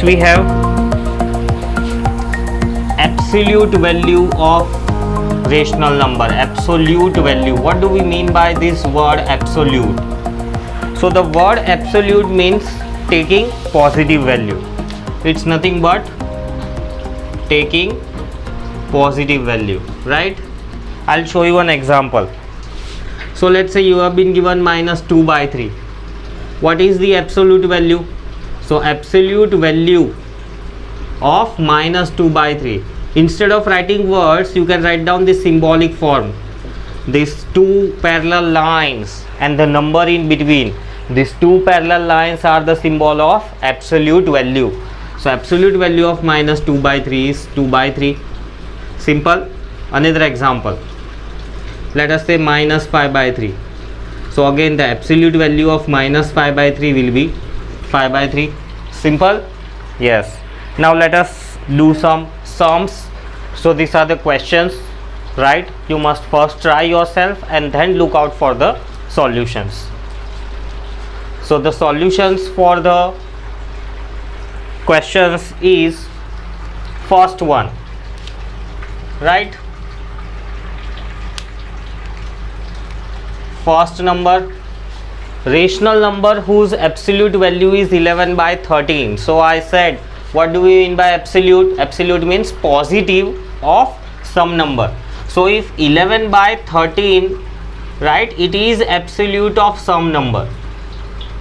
next we have absolute value of rational number. Absolute value, what do we mean by this word absolute? So the word absolute means taking positive value. It's nothing but taking positive value, right? I'll show you an example. So let's say you have been given minus 2 by 3. What is the absolute value? So absolute value of minus 2 by 3. Instead of writing words, you can write down the symbolic form. These two parallel lines and the number in between. These two parallel lines are the symbol of absolute value. So absolute value of minus 2 by 3 is 2 by 3. Simple. Another example. Let us say minus 5 by 3. So again the absolute value of minus 5 by 3 will be 5 by 3. Simple? Yes. Now let us do some sums. So these are the questions, right? You must first try yourself and then look out for the solutions. So the solutions for the questions is first one, right? First number, rational number whose absolute value is 11 by 13. So I said, what do we mean by absolute? Absolute means positive of some number. So if 11 by 13, right, it is absolute of some number.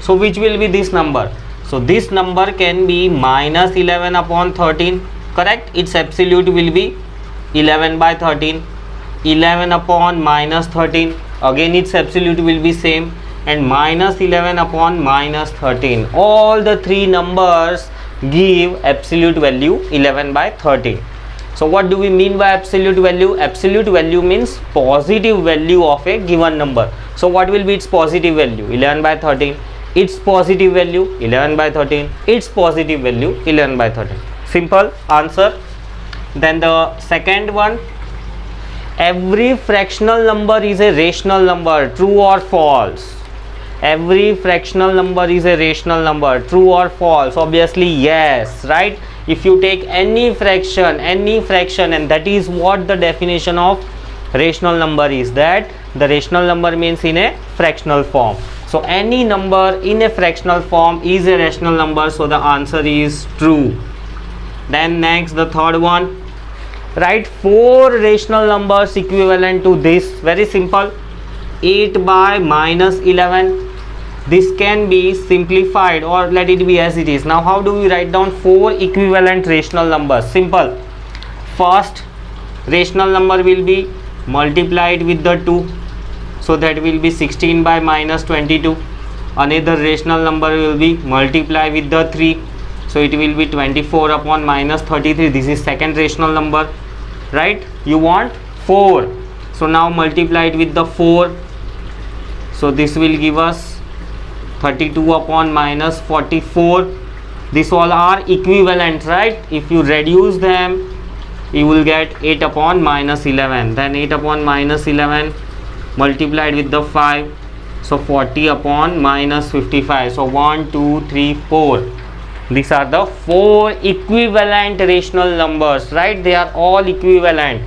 So which will be this number? So this number can be minus 11 upon 13, correct? Its absolute will be 11 by 13. 11 upon minus 13, again its absolute will be same, and minus 11 upon minus 13. All the three numbers give absolute value 11 by 13. So what do we mean by absolute value? Absolute value means positive value of a given number. So what will be its positive value? 11 by 13. Its positive value 11 by 13. Its positive value 11 by 13. Simple answer. Then the second one, every fractional number is a rational number. True or false? Every fractional number is a rational number. True or false? Obviously yes, right? If you take any fraction, and that is what the definition of rational number is, that the rational number means in a fractional form. So any number in a fractional form is a rational number. So the answer is true. Then next, the third one, write 4 rational numbers equivalent to this. Very simple. 8 by minus 11. This can be simplified or let it be as it is. Now how do we write down 4 equivalent rational numbers? Simple. First rational number will be multiplied with the 2. So that will be 16 by minus 22. Another rational number will be multiply with the 3. So it will be 24 upon minus 33. This is second rational number, right? You want 4. So now multiply it with the 4. So this will give us 32 upon minus 44. These all are equivalent, right? If you reduce them, you will get 8 upon minus 11. Then 8 upon minus 11 multiplied with the 5. So 40 upon minus 55. So 1, 2, 3, 4. These are the 4 equivalent rational numbers, right? They are all equivalent,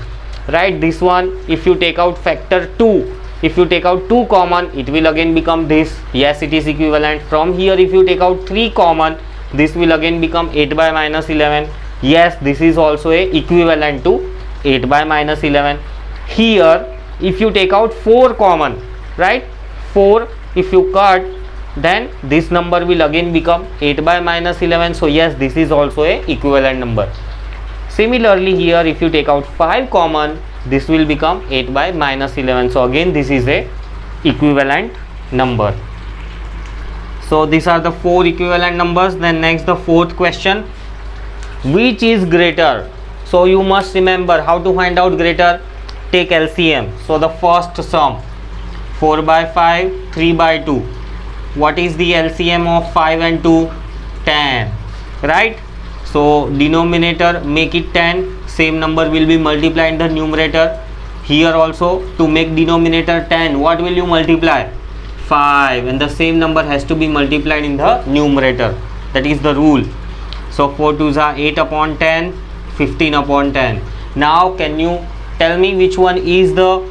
right? This one, if you take out factor 2, if you take out 2 common, it will again become this. Yes, it is equivalent. From here, if you take out 3 common, this will again become 8 by minus 11. Yes, this is also a equivalent to 8 by minus 11. Here, if you take out 4 common, right? 4, if you cut, then this number will again become 8 by minus 11. So yes, this is also a equivalent number. Similarly here, if you take out 5 common, this will become 8 by minus 11. So again, this is a equivalent number. So these are the 4 equivalent numbers. Then next, the fourth question, which is greater? So you must remember how to find out greater. Take LCM. So the first sum, 4 by 5, 3 by 2. What is the LCM of 5 and 2? 10, right? So denominator, make it 10. Same number will be multiplied in the numerator. Here also, to make denominator 10, what will you multiply? 5, and the same number has to be multiplied in the numerator. That is the rule. So 4 2s are 8 upon 10, 15 upon 10. Now can you tell me which one is the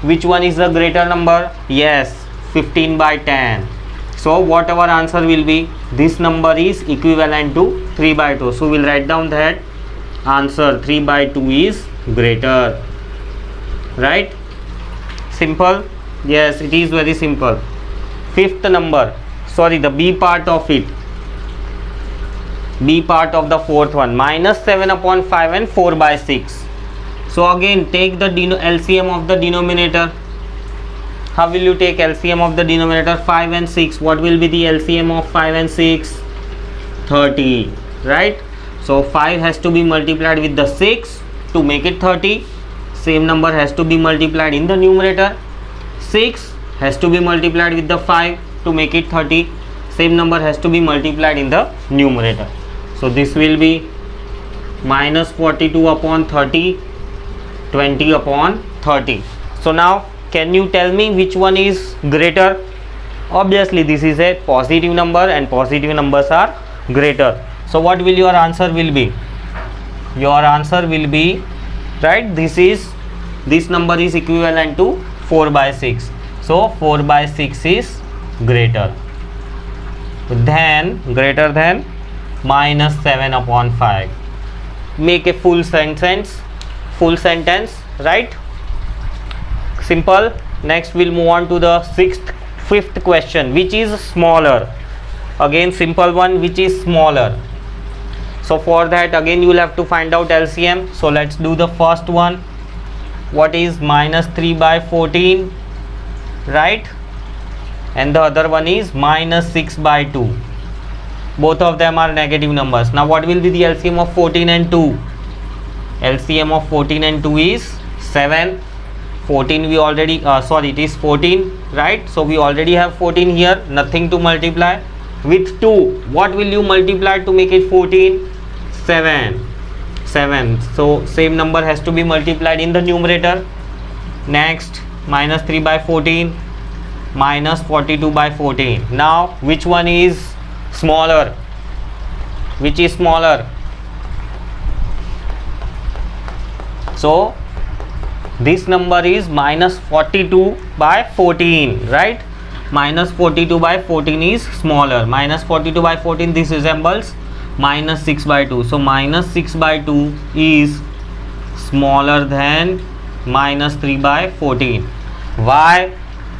greater number? Yes, 15 by 10. So whatever answer will be, this number is equivalent to 3 by 2. So we'll write down that answer 3 by 2 is greater. Right? Simple? Yes, it is very simple. Fifth number, sorry, the B part of it. B part of the fourth one, minus 7 upon 5 and 4 by 6. So again take the LCM of the denominator. How will you take LCM of the denominator? 5 and 6. What will be the LCM of 5 and 6? 30. Right? So 5 has to be multiplied with the 6 to make it 30. Same number has to be multiplied in the numerator. 6 has to be multiplied with the 5 to make it 30. Same number has to be multiplied in the numerator. So this will be minus 42 upon 30, 20 upon 30. So now can you tell me which one is greater? Obviously this is a positive number and positive numbers are greater. So what will your answer will be? Your answer will be, right, this number is equivalent to 4 by 6. So 4 by 6 is greater than minus 7 upon 5. Make a full sentence, right? Simple. Next we'll move on to the fifth question, which is smaller. Again simple one, which is smaller. So for that again you will have to find out LCM. So let's do the first one. What is minus 3 by 14, right? And the other one is minus 6 by 2. Both of them are negative numbers. Now what will be the LCM of 14 and 2? LCM of 14 and 2 is 7. 14 we already it is 14, right? So we already have 14 here, nothing to multiply. With 2, what will you multiply to make it 14? 7. So same number has to be multiplied in the numerator. Next, minus 3 by 14, minus 42 by 14. Now which one is smaller? Which is smaller? So this number is minus 42 by 14, right? Minus 42 by 14 is smaller. Minus 42 by 14, this resembles minus 6 by 2. So minus 6 by 2 is smaller than minus 3 by 14. Why?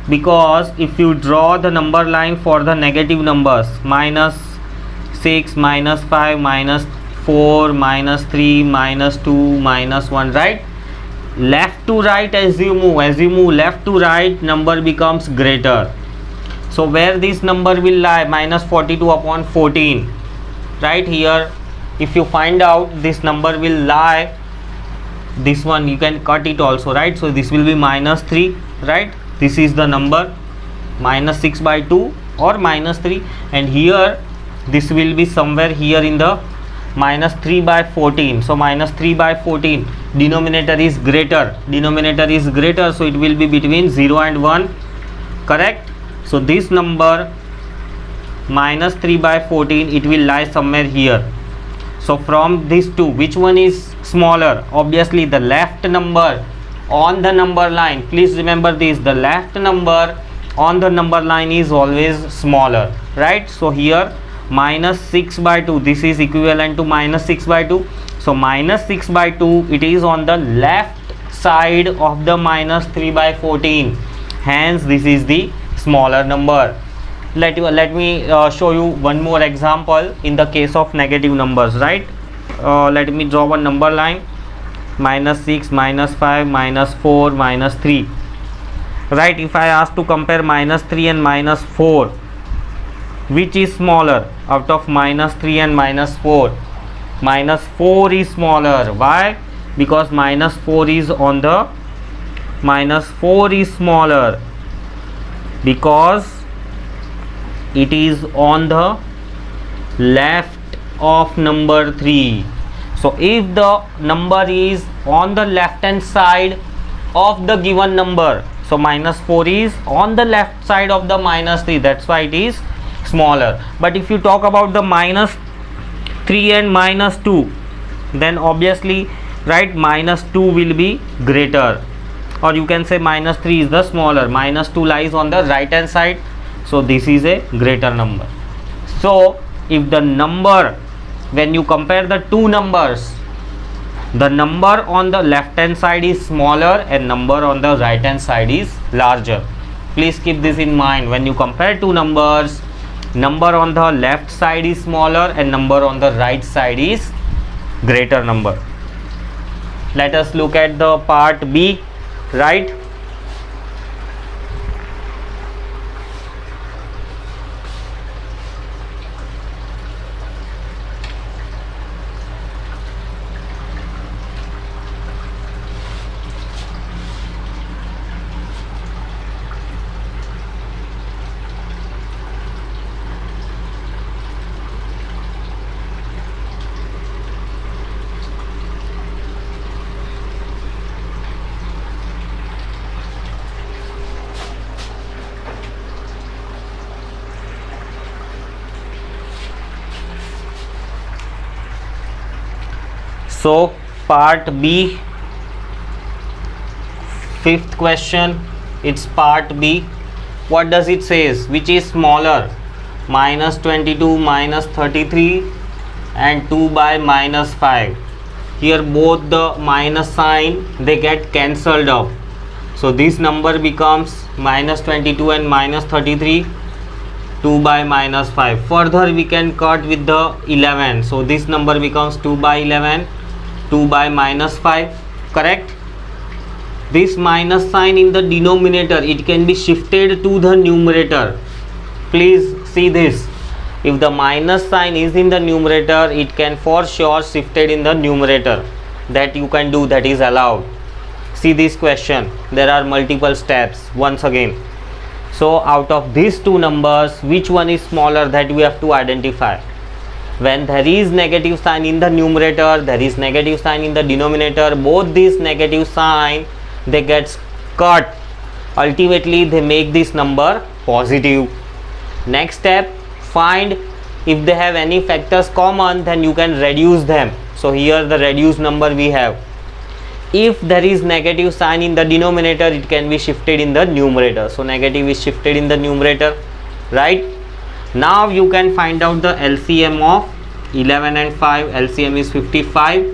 Because if you draw the number line for the negative numbers, minus 6, minus 5, minus 4, minus 3, minus 2, minus 1, right? Left to right, as you move left to right, number becomes greater. So where this number will lie? Minus 42 upon 14, right here. If you find out, this number will lie, this one you can cut it also, right? So this will be minus 3, right? This is the number, minus 6 by 2 or minus 3, and here this will be somewhere here in the minus 3 by 14. So minus 3 by 14, denominator is greater, so it will be between 0 and 1, correct? So this number minus 3 by 14, it will lie somewhere here. So from these two, which one is smaller? Obviously the left number on the number line. Please remember this, the left number on the number line is always smaller, right? So here minus 6 by 2, this is equivalent to minus 6 by 2. So minus 6 by 2, it is on the left side of the minus 3 by 14. Hence this is the smaller number. Let me show you one more example in the case of negative numbers, right? Let me draw one number line, minus 6, minus 5, minus 4, minus 3, right? If I ask to compare minus 3 and minus 4, which is smaller out of minus 3 and minus 4? Minus 4 is smaller. Why? Because minus 4 is on the smaller because it is on the left of number 3. So if the number is on the left hand side of the given number, so minus 4 is on the left side of the minus 3, that's why it is smaller. But if you talk about the minus 3 and minus 2, then obviously, right, minus 2 will be greater, or you can say minus 3 is the smaller. Minus 2 lies on the right hand side, so this is a greater number. So if the number, when you compare the two numbers, the number on the left hand side is smaller and number on the right hand side is larger. Please keep this in mind. When you compare two numbers, number on the left side is smaller and number on the right side is greater number. Let us look at the part B, right? So part B, fifth question, it's part B. What does it says? Which is smaller? Minus 22 minus 33 and 2 by minus 5. Here both the minus sign, they get cancelled up. So this number becomes minus 22 and minus 33, 2 by minus 5. Further we can cut with the 11. So this number becomes 2 by 11, 2 by minus 5, correct? This minus sign in the denominator, it can be shifted to the numerator. Please see this. If the minus sign is in the numerator, it can for sure shifted in the numerator. That you can do, that is allowed. See this question, there are multiple steps once again. So out of these two numbers, which one is smaller, that we have to identify. When there is negative sign in the numerator, there is negative sign in the denominator, both these negative sign, they get cut. Ultimately they make this number positive. Next step, find if they have any factors common, then you can reduce them. So here the reduced number we have. If there is negative sign in the denominator, it can be shifted in the numerator. So negative is shifted in the numerator, right? Now you can find out the LCM of 11 and 5. LCM is 55,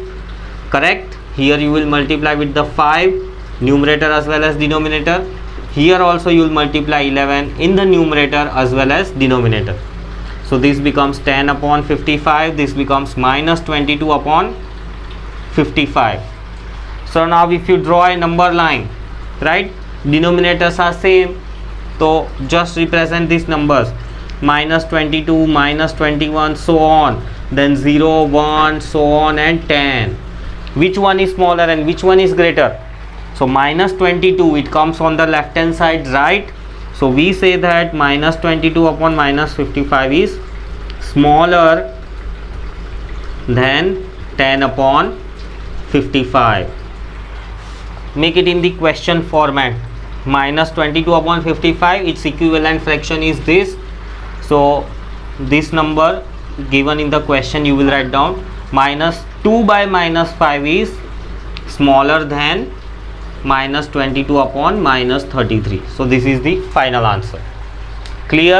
correct? Here you will multiply with the 5, numerator as well as denominator. Here also you will multiply 11 in the numerator as well as denominator. So this becomes 10 upon 55. This becomes minus 22 upon 55. So now if you draw a number line, right, denominators are same, so just represent these numbers, minus 22, minus 21, so on, then 0, 1, so on, and 10. Which one is smaller and which one is greater? So minus 22, it comes on the left hand side, right? So we say that minus 22 upon minus 55 is smaller than 10 upon 55. Make it in the question format. Minus 22 upon 55, its equivalent fraction is this. So this number given in the question you will write down. Minus 2 by minus 5 is smaller than minus 22 upon minus 33. So this is the final answer. Clear?